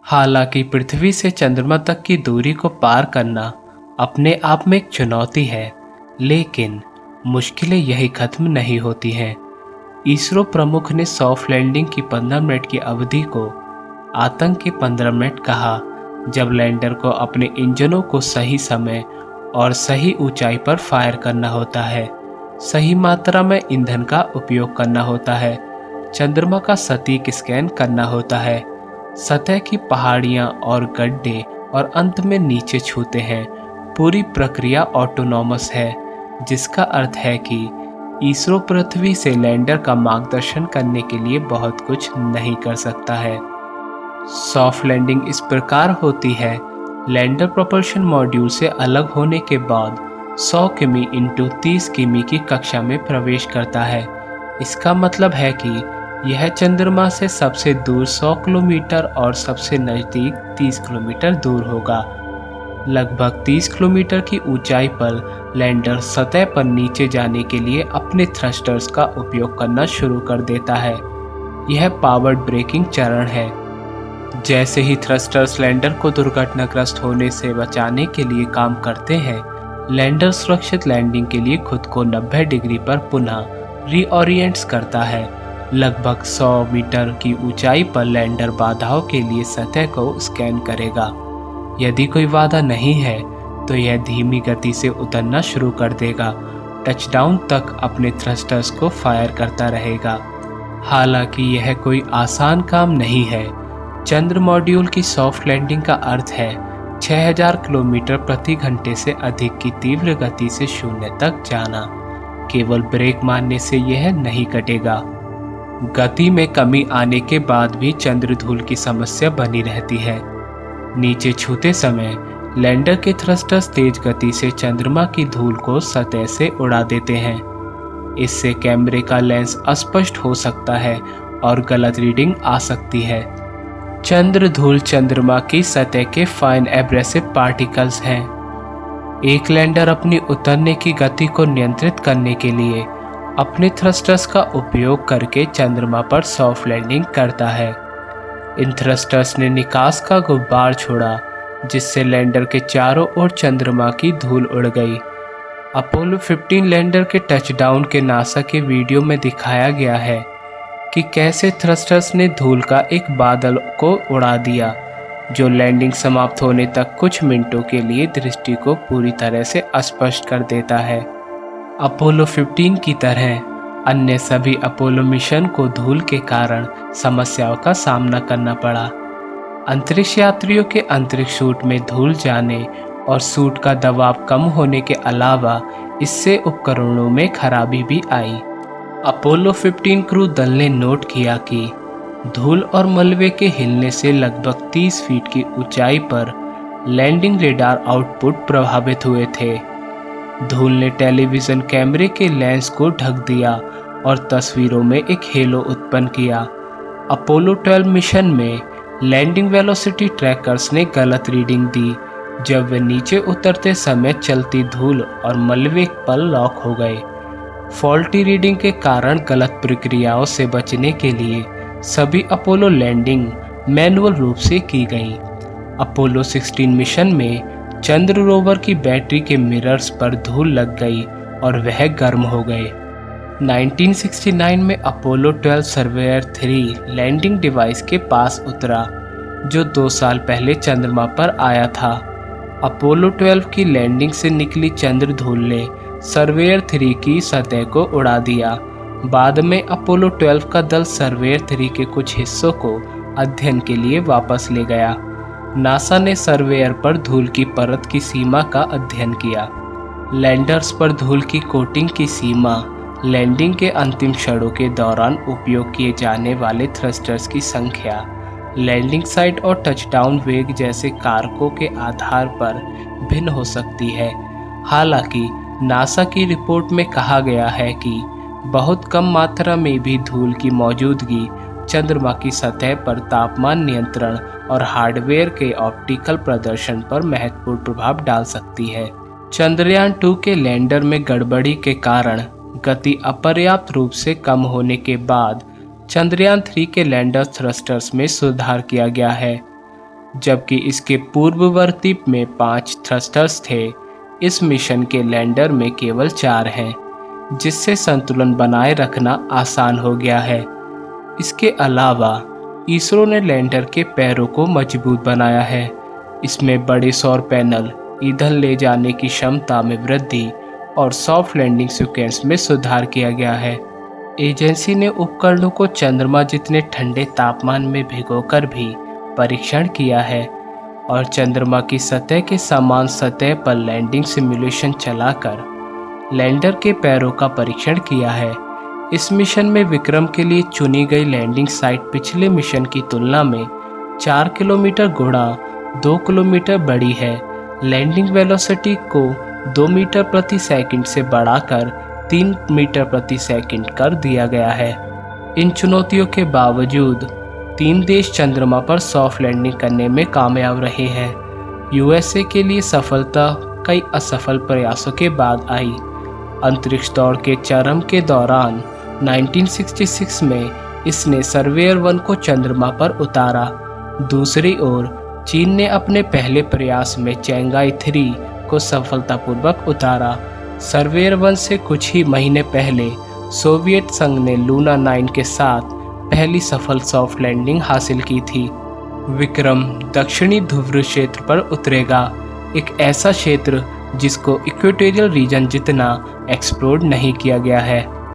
हालांकि पृथ्वी से चंद्रमा तक की दूरी को पार करना अपने आप में एक चुनौती है, लेकिन मुश्किलें यही खत्म नहीं होती हैं। इसरो प्रमुख ने सॉफ्ट लैंडिंग की 15 मिनट की अवधि को आतंक के 15 मिनट कहा, जब लैंडर को अपने इंजनों को सही समय और सही ऊंचाई पर फायर करना होता है, सही मात्रा में ईंधन का उपयोग करना होता है, चंद्रमा का सटीक स्कैन करना होता है, सतह की पहाड़ियां और गड्ढे और अंत में नीचे छूते हैं। पूरी प्रक्रिया ऑटोनॉमस है, जिसका अर्थ है कि इसरो पृथ्वी से लैंडर का मार्गदर्शन करने के लिए बहुत कुछ नहीं कर सकता है। सॉफ्ट लैंडिंग इस प्रकार होती है, लैंडर प्रोपल्शन मॉड्यूल से अलग होने के बाद 100 किमी इंटू 30 किमी की कक्षा में प्रवेश करता है। इसका मतलब है कि यह चंद्रमा से सबसे दूर 100 किलोमीटर और सबसे नज़दीक 30 किलोमीटर दूर होगा। लगभग 30 किलोमीटर की ऊंचाई पर लैंडर सतह पर नीचे जाने के लिए अपने थ्रस्टर्स का उपयोग करना शुरू कर देता है। यह पावर्ड ब्रेकिंग चरण है। जैसे ही थ्रस्टर्स लैंडर को दुर्घटनाग्रस्त होने से बचाने के लिए काम करते हैं, लैंडर सुरक्षित लैंडिंग के लिए खुद को 90 डिग्री पर पुनः रीओरिएंट्स करता है। लगभग 100 मीटर की ऊंचाई पर लैंडर बाधाओं के लिए सतह को स्कैन करेगा। यदि कोई बाधा नहीं है तो यह धीमी गति से उतरना शुरू कर देगा। टचडाउन तक अपने थ्रस्टर्स को फायर करता रहेगा। हालांकि यह कोई आसान काम नहीं है। चंद्र मॉड्यूल की सॉफ्ट लैंडिंग का अर्थ है 6000 किलोमीटर प्रति घंटे से अधिक की तीव्र गति से शून्य तक जाना। केवल ब्रेक मारने से यह नहीं कटेगा। गति में कमी आने के बाद भी चंद्रधूल की समस्या बनी रहती है। नीचे छूते समय लैंडर के थ्रस्टर्स तेज गति से चंद्रमा की धूल को सतह से उड़ा देते हैं। इससे कैमरे का लेंस अस्पष्ट हो सकता है और गलत रीडिंग आ सकती है। चंद्रधूल चंद्रमा की सतह के फाइन एब्रेसिव पार्टिकल्स हैं। एक लैंडर अपनी उतरने की गति को नियंत्रित करने के लिए अपने थ्रस्टर्स का उपयोग करके चंद्रमा पर सॉफ्ट लैंडिंग करता है। इन थ्रस्टर्स ने निकास का गुब्बार छोड़ा, जिससे लैंडर के चारों ओर चंद्रमा की धूल उड़ गई। अपोलो 15 लैंडर के टचडाउन के नासा के वीडियो में दिखाया गया है कि कैसे थ्रस्टर्स ने धूल का एक बादल को उड़ा दिया, जो लैंडिंग समाप्त होने तक कुछ मिनटों के लिए दृष्टि को पूरी तरह से अस्पष्ट कर देता है। अपोलो 15 की तरह अन्य सभी अपोलो मिशन को धूल के कारण समस्याओं का सामना करना पड़ा। अंतरिक्ष यात्रियों के अंतरिक्ष सूट में धूल जाने और सूट का दबाव कम होने के अलावा इससे उपकरणों में खराबी भी आई। अपोलो 15 क्रू दल ने नोट किया कि धूल और मलबे के हिलने से लगभग 30 फीट की ऊंचाई पर लैंडिंग रेडार आउटपुट प्रभावित हुए थे। धूल ने टेलीविजन कैमरे के लेंस को ढक दिया और तस्वीरों में एक हेलो उत्पन्न किया। अपोलो 12 मिशन में लैंडिंग वेलोसिटी ट्रैकर्स ने गलत रीडिंग दी जब वे नीचे उतरते समय चलती धूल और मलबे पर लॉक हो गए। फॉल्टी रीडिंग के कारण गलत प्रक्रियाओं से बचने के लिए सभी अपोलो लैंडिंग मैनुअल रूप से की गई। अपोलो 16 मिशन में चंद्र रोवर की बैटरी के मिरर्स पर धूल लग गई और वह गर्म हो गए। 1969 में अपोलो 12 सर्वेयर 3 लैंडिंग डिवाइस के पास उतरा, जो 2 साल पहले चंद्रमा पर आया था। अपोलो 12 की लैंडिंग से निकली चंद्र धूल ने सर्वेयर 3 की सतह को उड़ा दिया। बाद में अपोलो 12 का दल सर्वेयर 3 के कुछ हिस्सों को अध्ययन के लिए वापस ले गया। नासा ने सर्वेयर पर धूल की परत की सीमा का अध्ययन किया। लैंडर्स पर धूल की कोटिंग की सीमा लैंडिंग के अंतिम क्षणों के दौरान उपयोग किए जाने वाले थ्रस्टर्स की संख्या, लैंडिंग साइट और टचडाउन वेग जैसे कारकों के आधार पर भिन्न हो सकती है। हालांकि नासा की रिपोर्ट में कहा गया है कि बहुत कम मात्रा में भी धूल की मौजूदगी चंद्रमा की सतह पर तापमान नियंत्रण और हार्डवेयर के ऑप्टिकल प्रदर्शन पर महत्वपूर्ण प्रभाव डाल सकती है। चंद्रयान 2 के लैंडर में गड़बड़ी के कारण गति अपर्याप्त रूप से कम होने के बाद चंद्रयान 3 के लैंडर थ्रस्टर्स में सुधार किया गया है। जबकि इसके पूर्ववर्ती में 5 थ्रस्टर्स थे। इस मिशन के लैंडर में केवल 4 हैं, जिससे संतुलन बनाए रखना आसान हो गया है। इसके अलावा इसरो ने लैंडर के पैरों को मजबूत बनाया है। इसमें बड़े सौर पैनल, ईंधन ले जाने की क्षमता में वृद्धि और सॉफ्ट लैंडिंग सीक्वेंस में सुधार किया गया है। एजेंसी ने उपकरणों को चंद्रमा जितने ठंडे तापमान में भिगोकर भी परीक्षण किया है और चंद्रमा की सतह के समान सतह पर लैंडिंग सिमुलेशन चलाकर लैंडर के पैरों का परीक्षण किया है। इस मिशन में विक्रम के लिए चुनी गई लैंडिंग साइट पिछले मिशन की तुलना में 4 किलोमीटर गुणा 2 किलोमीटर बड़ी है। लैंडिंग वेलोसिटी को 2 मीटर प्रति सेकंड से बढ़ाकर 3 मीटर प्रति सेकंड कर दिया गया है। इन चुनौतियों के बावजूद 3 देश चंद्रमा पर सॉफ्ट लैंडिंग करने में कामयाब रहे हैं। यूएसए के लिए सफलता कई असफल प्रयासों के बाद आई। अंतरिक्ष दौड़ के चरम के दौरान 1966 में इसने सर्वेयर 1 को चंद्रमा पर उतारा। दूसरी ओर चीन ने अपने पहले प्रयास में चैंगाई 3 को सफलतापूर्वक उतारा। सर्वेयर 1 से कुछ ही महीने पहले सोवियत संघ ने लूना 9 के साथ पहली सफल सॉफ्ट लैंडिंग हासिल की थी। विक्रम दक्षिणी ध्रुव क्षेत्र पर उतरेगा, एक ऐसा क्षेत्र जिसको इक्वेटोरियल रीजन जितना एक्सप्लोर नहीं किया गया है।